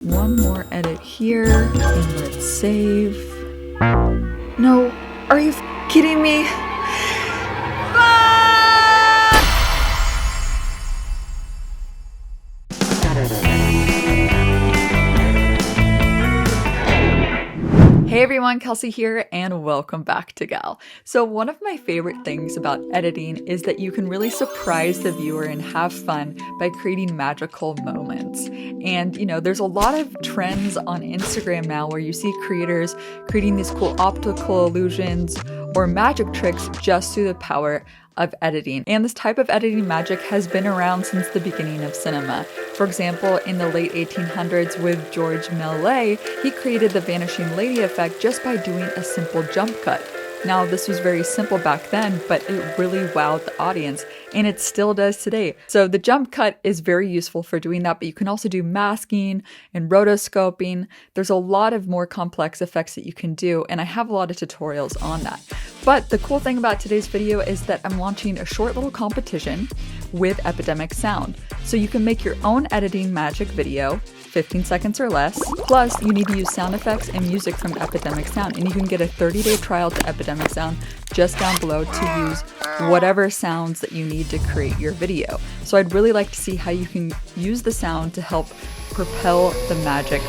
One more edit here, and let's save. No, are you kidding me? Hey everyone, Kelsey here, and welcome back to Gal. So one of my favorite things about editing is that you can really surprise the viewer and have fun by creating magical moments. And there's a lot of trends on Instagram now where you see creators creating these cool optical illusions or magic tricks just through the power of editing. And this type of editing magic has been around since the beginning of cinema. For example, in the late 1800s with George Méliès, he created the vanishing lady effect just by doing a simple jump cut. Now, this was very simple back then, but it really wowed the audience, and it still does today. So the jump cut is very useful for doing that, but you can also do masking and rotoscoping. There's a lot of more complex effects that you can do, and I have a lot of tutorials on that. But the cool thing about today's video is that I'm launching a short little competition with Epidemic Sound. So you can make your own editing magic video, 15 seconds or less. Plus, you need to use sound effects and music from Epidemic Sound, and you can get a 30-day trial to Epidemic Sound just down below to use whatever sounds that you need to create your video. So I'd really like to see how you can use the sound to help propel the magic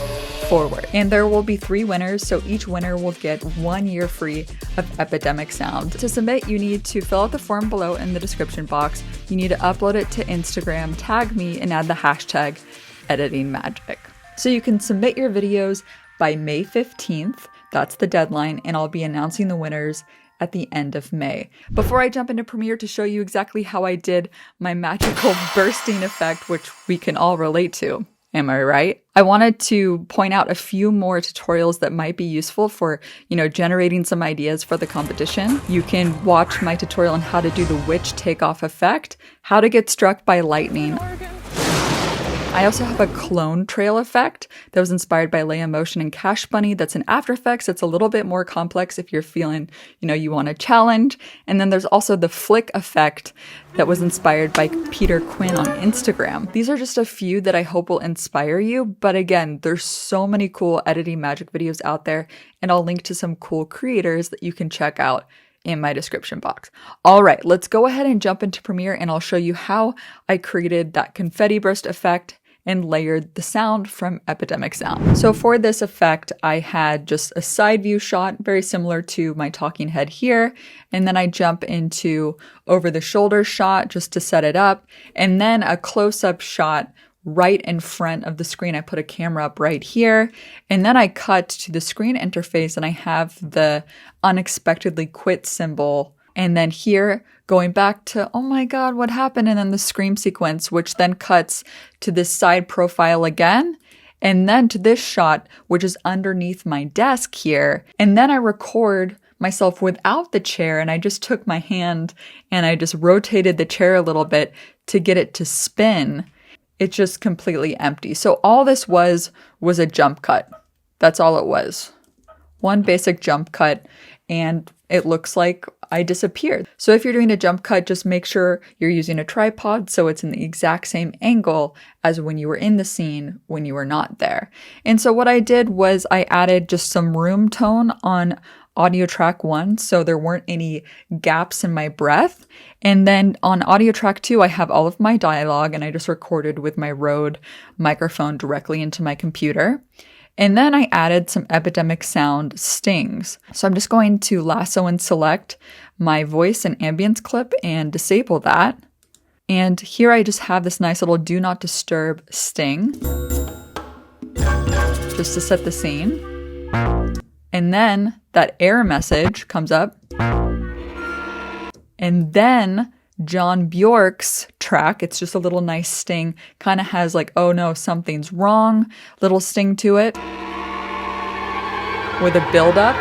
forward. And there will be 3 winners, so each winner will get 1 year free of Epidemic Sound. To submit, you need to fill out the form below in the description box. You need to upload it to Instagram, tag me, and add the hashtag editingmagic. So you can submit your videos by May 15th. That's the deadline, and I'll be announcing the winners at the end of May. Before I jump into Premiere to show you exactly how I did my magical bursting effect, which we can all relate to, am I right? I wanted to point out a few more tutorials that might be useful for, generating some ideas for the competition. You can watch my tutorial on how to do the witch takeoff effect, how to get struck by lightning. I also have a clone trail effect that was inspired by Leia Motion and Cash Bunny. That's in After Effects. It's a little bit more complex if you're feeling, you want a challenge. And then there's also the flick effect that was inspired by Peter Quinn on Instagram. These are just a few that I hope will inspire you. But again, there's so many cool editing magic videos out there, and I'll link to some cool creators that you can check out in my description box. All right, let's go ahead and jump into Premiere, and I'll show you how I created that confetti burst effect and layered the sound from Epidemic Sound. So for this effect, I had just a side view shot, very similar to my talking head here. And then I jump into over the shoulder shot just to set it up. And then a close-up shot right in front of the screen. I put a camera up right here. And then I cut to the screen interface, and I have the unexpectedly quit symbol. And then here, going back to, oh my God, what happened? And then the scream sequence, which then cuts to this side profile again. And then to this shot, which is underneath my desk here. And then I record myself without the chair. And I just took my hand and I just rotated the chair a little bit to get it to spin. It's just completely empty. So all this was a jump cut. That's all it was. One basic jump cut, and it looks like I disappeared. So if you're doing a jump cut, just make sure you're using a tripod so it's in the exact same angle as when you were in the scene when you were not there. And so what I did was I added just some room tone on audio track 1, so there weren't any gaps in my breath. And then on audio track 2, I have all of my dialogue, and I just recorded with my Rode microphone directly into my computer. And then I added some Epidemic Sound stings. So I'm just going to lasso and select my voice and ambience clip and disable that. And here I just have this nice little do not disturb sting, just to set the scene. And then that error message comes up. And then John Bjork's track, it's just a little nice sting, kind of has like, oh no, something's wrong, little sting to it with a build up.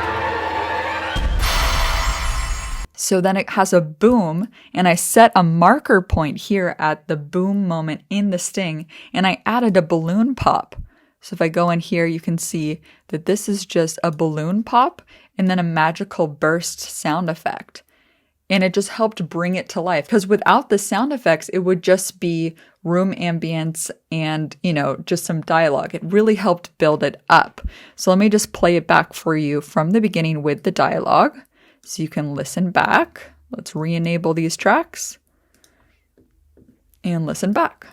So then it has a boom, and I set a marker point here at the boom moment in the sting, and I added a balloon pop. So if I go in here, you can see that this is just a balloon pop and then a magical burst sound effect. and it just helped bring it to life. Because without the sound effects, it would just be room ambience and, just some dialogue. It really helped build it up. So let me just play it back for you from the beginning with the dialogue so you can listen back. Let's re-enable these tracks and listen back.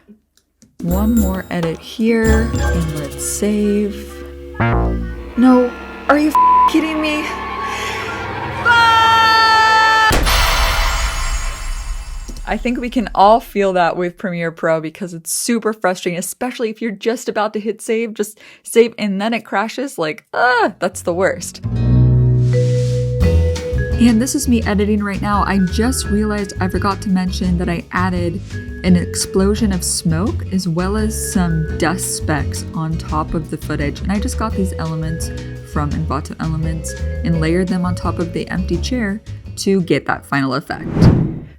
One more edit here, and let's save. No, are you kidding me? I think we can all feel that with Premiere Pro because it's super frustrating, especially if you're just about to hit save, just save and then it crashes. That's the worst. And this is me editing right now. I just realized I forgot to mention that I added an explosion of smoke as well as some dust specks on top of the footage. And I just got these elements from Envato Elements and layered them on top of the empty chair to get that final effect.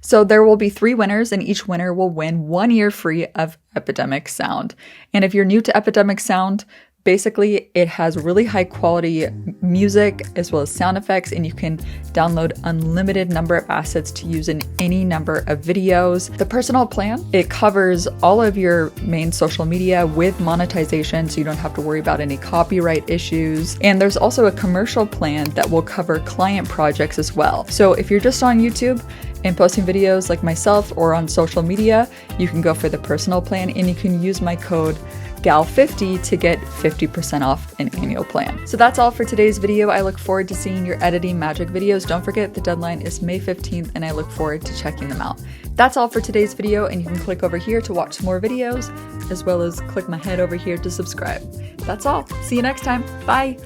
So there will be 3 winners, and each winner will win 1 year free of Epidemic Sound. And if you're new to Epidemic Sound, basically it has really high quality music as well as sound effects, and you can download unlimited number of assets to use in any number of videos. The personal plan, it covers all of your main social media with monetization, so you don't have to worry about any copyright issues. And there's also a commercial plan that will cover client projects as well. So if you're just on YouTube and posting videos like myself or on social media, you can go for the personal plan, and you can use my code GAL50 to get 50% off an annual plan. So that's all for today's video. I look forward to seeing your editing magic videos. Don't forget the deadline is May 15th, and I look forward to checking them out. That's all for today's video, and you can click over here to watch some more videos, as well as click my head over here to subscribe. That's all. See you next time. Bye.